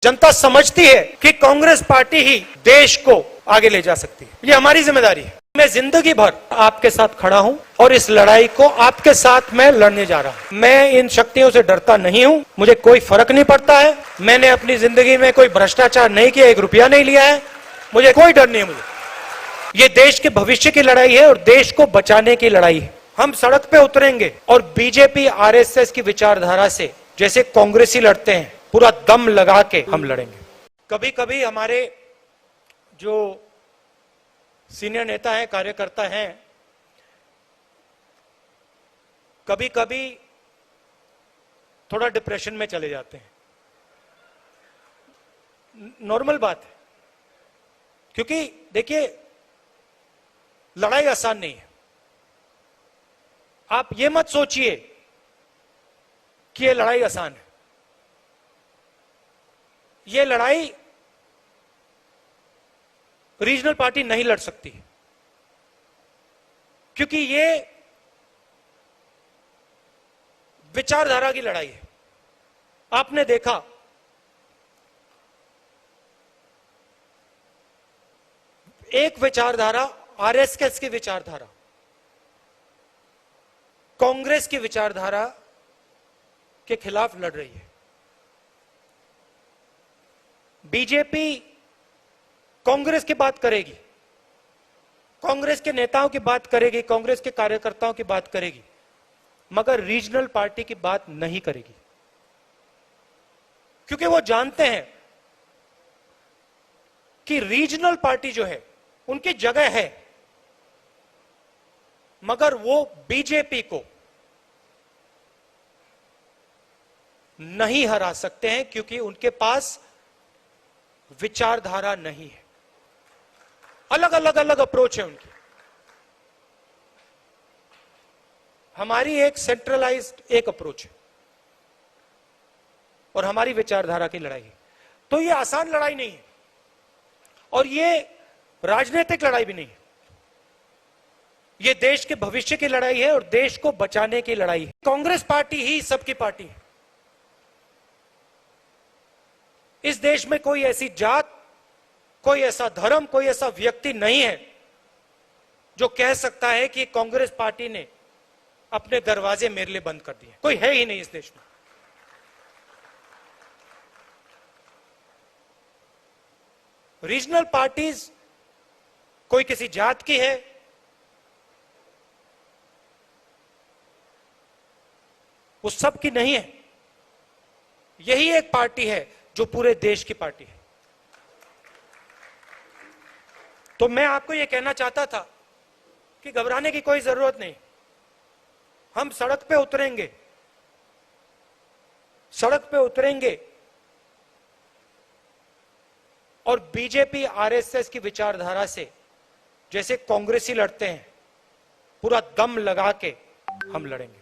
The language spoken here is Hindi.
जनता समझती है कि कांग्रेस पार्टी ही देश को आगे ले जा सकती है। ये हमारी जिम्मेदारी है। मैं जिंदगी भर आपके साथ खड़ा हूं और इस लड़ाई को आपके साथ मैं लड़ने जा रहा हूं। मैं इन शक्तियों से डरता नहीं हूं, मुझे कोई फर्क नहीं पड़ता है। मैंने अपनी जिंदगी में कोई भ्रष्टाचार नहीं किया, 1 रुपया नहीं लिया है, मुझे कोई डर नहीं है। मुझे ये देश के भविष्य की लड़ाई है और देश को बचाने की लड़ाई है। हम सड़क पे उतरेंगे और बीजेपी आरएसएस की विचारधारा से जैसे कांग्रेसी लड़ते हैं, पूरा दम लगा के हम लड़ेंगे। कभी कभी हमारे जो सीनियर नेता हैं, कार्यकर्ता हैं, कभी कभी थोड़ा डिप्रेशन में चले जाते हैं। नॉर्मल बात है, क्योंकि देखिए लड़ाई आसान नहीं है। आप ये मत सोचिए कि ये लड़ाई आसान है। ये लड़ाई रीजनल पार्टी नहीं लड़ सकती, क्योंकि ये विचारधारा की लड़ाई है। आपने देखा एक विचारधारा आरएसएस की विचारधारा कांग्रेस की विचारधारा के खिलाफ लड़ रही है। बीजेपी कांग्रेस की बात करेगी, कांग्रेस के नेताओं की बात करेगी, कांग्रेस के कार्यकर्ताओं की बात करेगी, मगर रीजनल पार्टी की बात नहीं करेगी, क्योंकि वो जानते हैं कि रीजनल पार्टी जो है उनकी जगह है, मगर वो बीजेपी को नहीं हरा सकते हैं, क्योंकि उनके पास विचारधारा नहीं है। अलग अप्रोच है उनकी। हमारी एक सेंट्रलाइज्ड एक अप्रोच है और हमारी विचारधारा की लड़ाई है। तो ये आसान लड़ाई नहीं है और ये राजनीतिक लड़ाई भी नहीं है। ये देश के भविष्य की लड़ाई है और देश को बचाने की लड़ाई है। कांग्रेस पार्टी ही सबकी पार्टी है। इस देश में कोई ऐसी जात, कोई ऐसा धर्म, कोई ऐसा व्यक्ति नहीं है जो कह सकता है कि कांग्रेस पार्टी ने अपने दरवाजे मेरे लिए बंद कर दिए। कोई है ही नहीं इस देश में। रीजनल पार्टीज कोई किसी जात की है, वो सब की नहीं है। यही एक पार्टी है जो पूरे देश की पार्टी है। तो मैं आपको यह कहना चाहता था कि घबराने की कोई जरूरत नहीं। हम सड़क पे उतरेंगे, सड़क पे उतरेंगे और बीजेपी आरएसएस की विचारधारा से जैसे कांग्रेसी लड़ते हैं, पूरा दम लगा के हम लड़ेंगे।